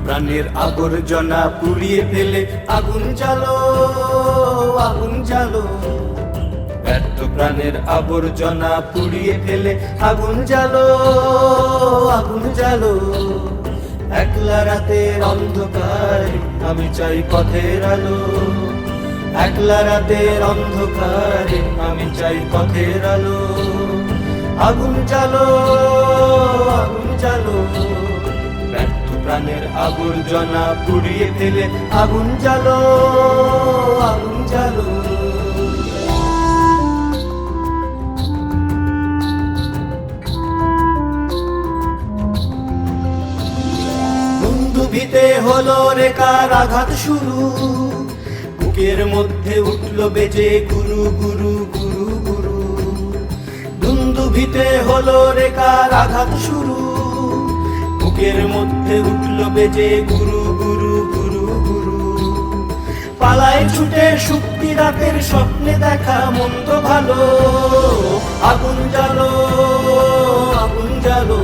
প্রাণের আবর্জনা পুড়িয়ে ফেলে আগুন জ্বালো, আগুন জ্বালো। ব্যর্থ প্রাণের আবর্জনা পুড়িয়ে ফেলে আগুন জ্বালো, আগুন জ্বালো। একলা রাতের অন্ধকারে আমি চাই পথের আলো, একলা রাতের অন্ধকারে আমি চাই পথের আলো। আগুন জ্বালো, আগুন জ্বালো। ব্যর্থ প্রাণের আবর্জনা পুড়িয়ে ফেলে আগুন জ্বালো, আগুন জ্বালো। দুন্দুভিতে হলো রেখার আঘাত শুরু, বুকের মধ্যে উঠলো বেজে গুরু গুরু গুরু গুরু। দুন্দুভিতে হলো রেখার আঘাত শুরু, বুকের মধ্যে উঠলো বেজে গুরু গুরু গুরু গুরু। পালায় ছুটে শুক্তি রাতের স্বপ্নে দেখা মন্দ ভালো। আগুন জ্বালো, আগুন জ্বালো।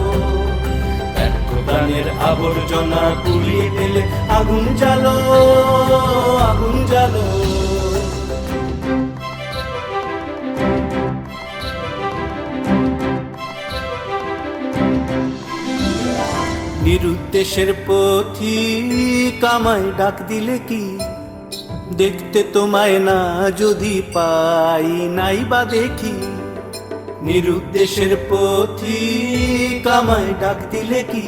ব্যর্থ প্রাণের আবর্জনা পুড়িয়ে ফেলে আগুন জ্বালো, আগুন জ্বালো। নিরুদ্দেশের পথিক আমায় ডাক দিলে কি, দেখতে তোমায় না যদি পাই নাই বা দেখি। নিরুদ্দেশের পথিক আমায় ডাক দিলে কি,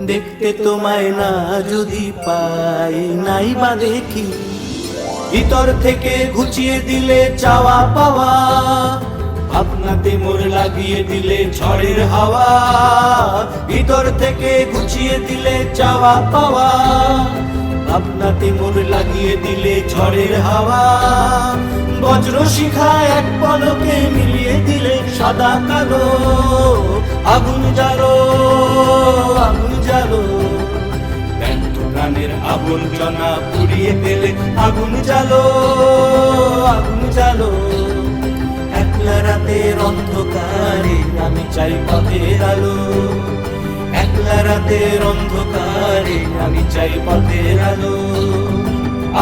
দেখতে তোমায় না যদি পাই নাই বা দেখি। ভিতর থেকে ঘুচিয়ে দিলে চাওয়া পাওয়া, ভাবনাতে মোর লাগিয়ে দিলে ঝড়ের হাওয়া। ভিতর থেকে ঘুচিয়ে দিলে চাওয়া পাওয়া, ভাবনাতে মোর লাগিয়ে দিলে ঝড়ের হাওয়া। বজ্র শিখা এক পলকে মিলিয়ে দিলে সাদা কালো। আগুন জ্বালো, আগুন জ্বালো। ব্যর্থ প্রাণের আবর্জনা পুড়িয়ে ফেলে আগুন জ্বালো, আগুন জ্বালো। একলা রাতের অন্ধকারে আমি চাই পথের আলো, একলা রাতের অন্ধকারে আমি চাই পথের আলো।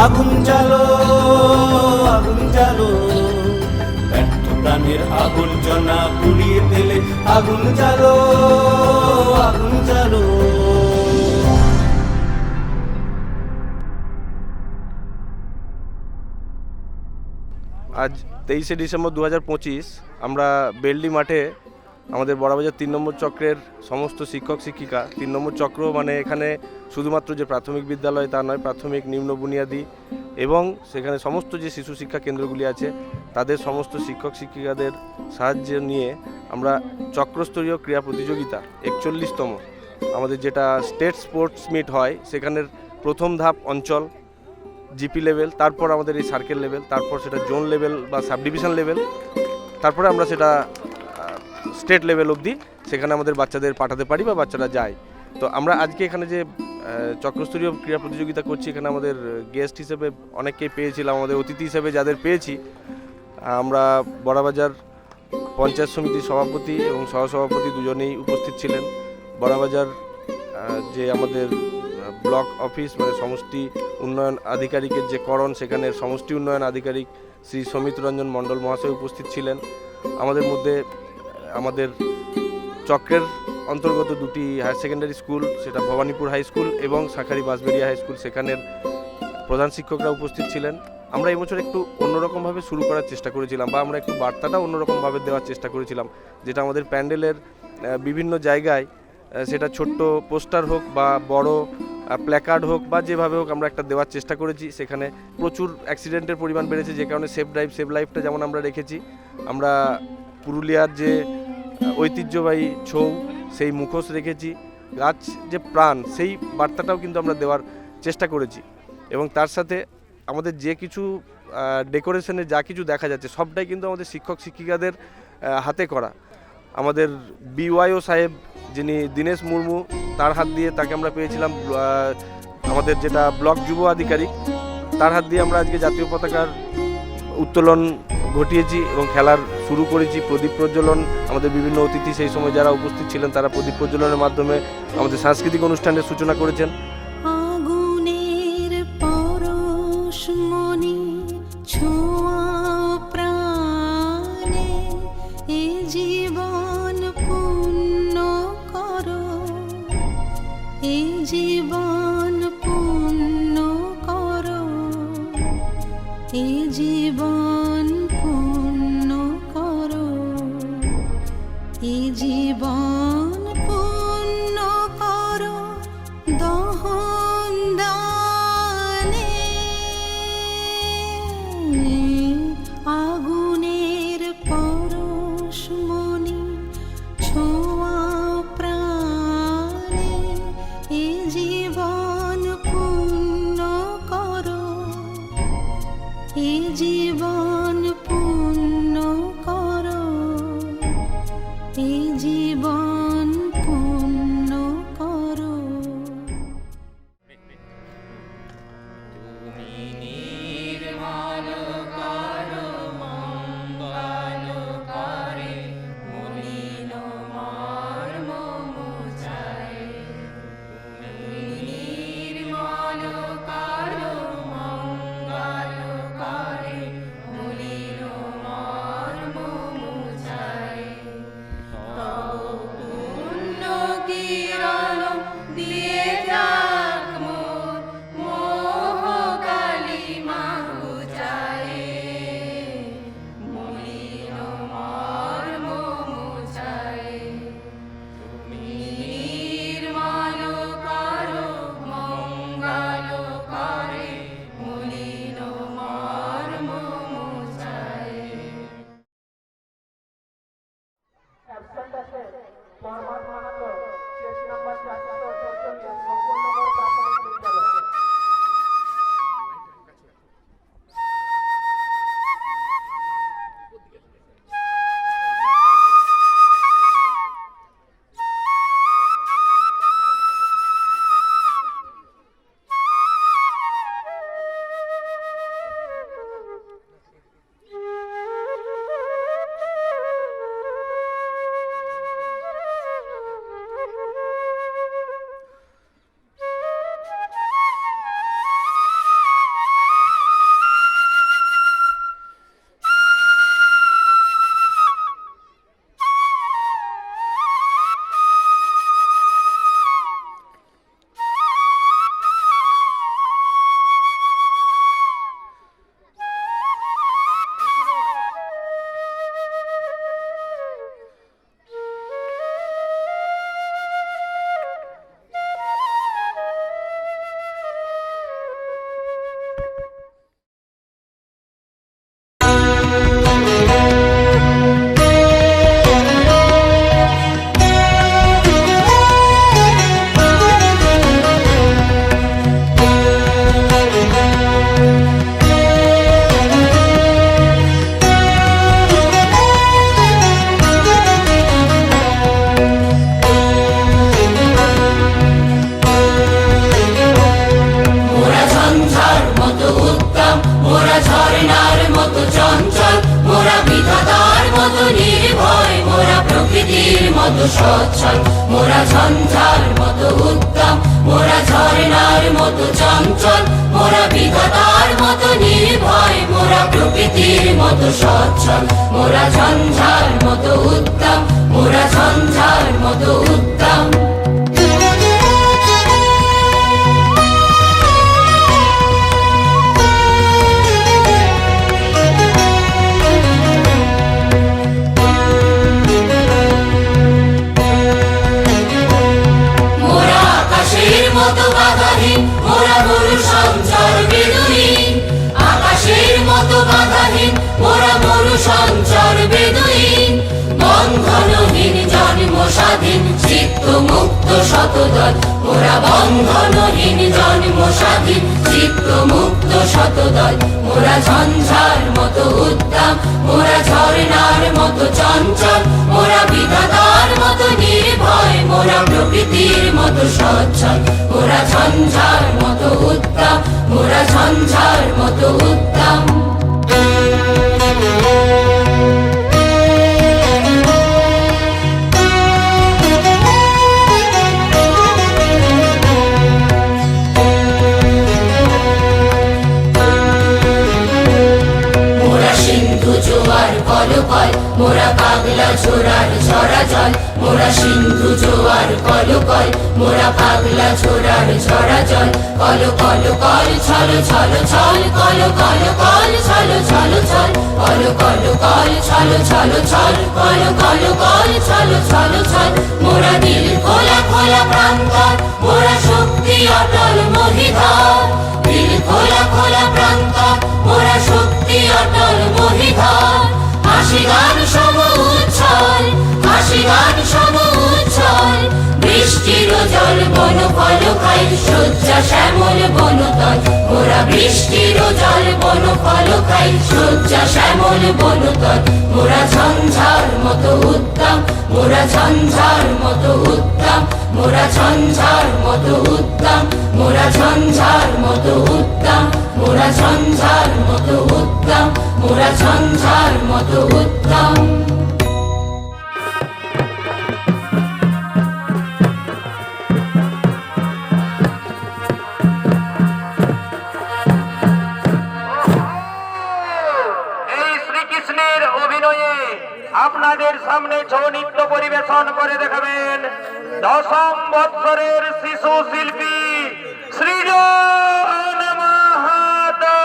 আগুন জ্বালো, আগুন জ্বালো। ব্যর্থ প্রাণের আবর্জনা পুড়িয়ে ফেলে আগুন জ্বালো, আগুন জ্বালো। আজ 23শে ডিসেম্বর 2025 আমরা বেলডি মাঠে আমাদের বড়াবাজার 3 নম্বর চক্রের সমস্ত শিক্ষক শিক্ষিকা, 3 নম্বর চক্র মানে এখানে শুধুমাত্র যে প্রাথমিক বিদ্যালয় তা নয়, প্রাথমিক নিম্ন বুনিয়াদী এবং সেখানে সমস্ত যে শিশু শিক্ষা কেন্দ্রগুলি আছে তাদের সমস্ত শিক্ষক শিক্ষিকাদের সাহায্য নিয়ে আমরা চক্রস্তরীয় ক্রীড়া প্রতিযোগিতা 41তম আমাদের যেটা স্টেট স্পোর্টস মিট হয় সেখানের প্রথম ধাপ অঞ্চল জিপি লেভেল, তারপর আমাদের এই সার্কেল লেভেল, তারপর সেটা জোন লেভেল বা সাব ডিভিশন লেভেল, তারপরে আমরা সেটা স্টেট লেভেল অবধি সেখানে আমাদের বাচ্চাদের পাঠাতে পারি বা বাচ্চারা যায়। তো আমরা আজকে এখানে যে চক্রস্তরীয় ক্রীড়া প্রতিযোগিতা করছি এখানে আমাদের গেস্ট হিসেবে অনেককেই পেয়েছিলাম, আমাদের অতিথি হিসেবে যাদের পেয়েছি আমরা বড়াবাজার পঞ্চায়েত সমিতির সভাপতি এবং সহসভাপতি দুজনেই উপস্থিত ছিলেন। বড়াবাজার যে আমাদের ব্লক অফিস মানে সমষ্টি উন্নয়ন আধিকারিকের যে করণ সেখানের সমষ্টি উন্নয়ন আধিকারিক শ্রী সমিত রঞ্জন মণ্ডল মহাশয় উপস্থিত ছিলেন। আমাদের মধ্যে আমাদের চক্রের অন্তর্গত দুটি হায়ার সেকেন্ডারি স্কুল, সেটা ভবানীপুর হাই স্কুল এবং শাঁখারি বাঁশবেড়িয়া হাই স্কুল, সেখানের প্রধান শিক্ষকরা উপস্থিত ছিলেন। আমরা এবছর একটু অন্যরকমভাবে শুরু করার চেষ্টা করেছিলাম বা আমরা একটু বার্তাটা অন্যরকমভাবে দেওয়ার চেষ্টা করেছিলাম, যেটা আমাদের প্যান্ডেলের বিভিন্ন জায়গায় সেটা ছোট্ট পোস্টার হোক বা বড় প্ল্যাকার্ড হোক বা যেভাবে হোক আমরা একটা দেওয়ার চেষ্টা করেছি। সেখানে প্রচুর অ্যাক্সিডেন্টের পরিমাণ বেড়েছে, যে কারণে সেফ ড্রাইভ সেভ লাইফটা যেমন আমরা রেখেছি। আমরা পুরুলিয়ার যে ঐতিহ্যবাহী ছৌ সেই মুখোশ রেখেছি, গাছ যে প্রাণ সেই বার্তাটাও কিন্তু আমরা দেওয়ার চেষ্টা করেছি। এবং তার সাথে আমাদের যে কিছু ডেকোরেশনে যা কিছু দেখা যাচ্ছে সবটাই কিন্তু আমাদের শিক্ষক শিক্ষিকাদের হাতে করা। আমাদের বিওয়াইও সাহেব যিনি দীনেশ মুর্মু, তার হাত দিয়ে তাকে আমরা পেয়েছিলাম, আমাদের যেটা ব্লক যুব আধিকারিক তার হাত দিয়ে আমরা আজকে জাতীয় পতাকার উত্তোলন ঘটিয়েছি এবং খেলার শুরু করেছি। প্রদীপ প্রজ্বলন, আমাদের বিভিন্ন অতিথি সেই সময় যারা উপস্থিত ছিলেন তারা প্রদীপ প্রজ্বলনের মাধ্যমে আমাদের সাংস্কৃতিক অনুষ্ঠানের সূচনা করেছেন। জীবন পূর্ণ করো, এ জীবন পূর্ণ করো দহন দানে, আগুনের পরশমণি ছোঁয়া প্রাণে, এ জীবন পূর্ণ করো, এ জীবন পূর্ণ করো, এ জীবন পূর্ণ করো। তুমি নির্মল করো মঙ্গল করে, মলিন মর্ম মুছায়। তুমি নির্মল করো মঙ্গল করে, মলিন মর্ম মুছায়। তব পুণ্য কিরণ দিয়ে যাক মোর মোহ কালিমা ঘুচায়, মলিন মর্ম মুছায়। তুমি নির্মল করো মঙ্গল করে, মলিন মর্ম মুছায়। অ্যাবসেন্ট আছে ফরমাট বানাতো 6 নম্বর 444 সম্পূর্ণ নম্বর প্রাথমিক বিদ্যালয়। মোরা ঝঞ্ঝার মতো উত্তম, মোরা ঝর্ণার মতো চঞ্চল, মোরা বিধাতার মতো নির্ভয়, মোরা প্রকৃতির মতো সচ্ছল। মোরা ঝঞ্ঝার মতো উত্তম, মোরা ঝর্ণার মতো চঞ্চল, মোরা বিধাতার মতো নির্ভয়, মোরা প্রকৃতির মতো সচ্ছল। মোরা ঝঞ্ঝার মতো উত্তম, মোরা ঝঞ্ঝার মতো উত্তম। মোরা আকাশের মতো বাধাহীন, মোরা মরু সঞ্চর বেদুইন। আকাশের মতো বাধাহীন, মোরা মরু সঞ্চর বেদুইন। বন্ধনহীন জন্ম স্বাধীন, চিত্ত মুক্ত শতদল। মোরা বন্ধনহীন জন্ম স্বাধীন, চিত্ত মুক্ত শতদল। মোরা ঝঞ্ঝার মতো উত্তম, মোরা ঝর্ণার মতো চঞ্চল, মোরা বিধাতার মতো নির্ভয়, মোরা প্রকৃতির মতো সচ্ছল। মোরা ঝঞ্ঝার মতো উত্তম, মোরা ঝঞ্ঝার মতো উত্তম। মোরা সিন্ধু সিন্ধু জোয়ার কলকল মোরা পাগলা ছোড়ার ঝরা জল মোরা সিন্ধু জোয়ার কলকল মোরা পাগলা ছোড়ার ঝরা জল কল কল কল ছল ছল ছল কল কল কল ছল ছল ছল কল কল কল ছল ছল ছল কল কল কল ছল ছল ছল মোরা দিল খোলা খোলা প্রান্তর মোরা শক্তি অটল মহিধর দিল খোলা খোলা প্রান্তর মোরা শক্তি অটল মহিধর হাসি গান সম উচ্ছল হাসি গান সম উচ্ছল বৃষ্টির জল বন ফল খাই শয্যা শ্যামল বনতল মোরা বৃষ্টির জল বন ফল খাই শয্যা শ্যামল বনতল মোরা ঝঞ্ঝার মতো উদ্দাম মোরা ঝঞ্ঝার মতো উদ্দাম মোরা ঝঞ্ঝার মতো উদ্দাম মোরা ঝঞ্ঝার মতো উদ্দাম মোরা ঝঞ্ঝার মতো উদ্দাম মোরা ঝঞ্ঝার মতো উদ্দাম শ্রীকৃষ্ণের অভিনয়ে আপনাদের সামনে ছৌ নৃত্য পরিবেশন করে দেখাবেন 10ম বৎসরের শিশু শিল্পী সৃজন মাহাতো।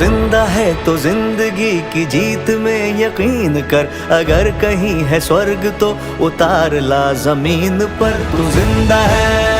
जिंदा है तो जिंदगी की जीत में यकीन कर, अगर कहीं है स्वर्ग तो उतार ला जमीन पर। तू जिंदा है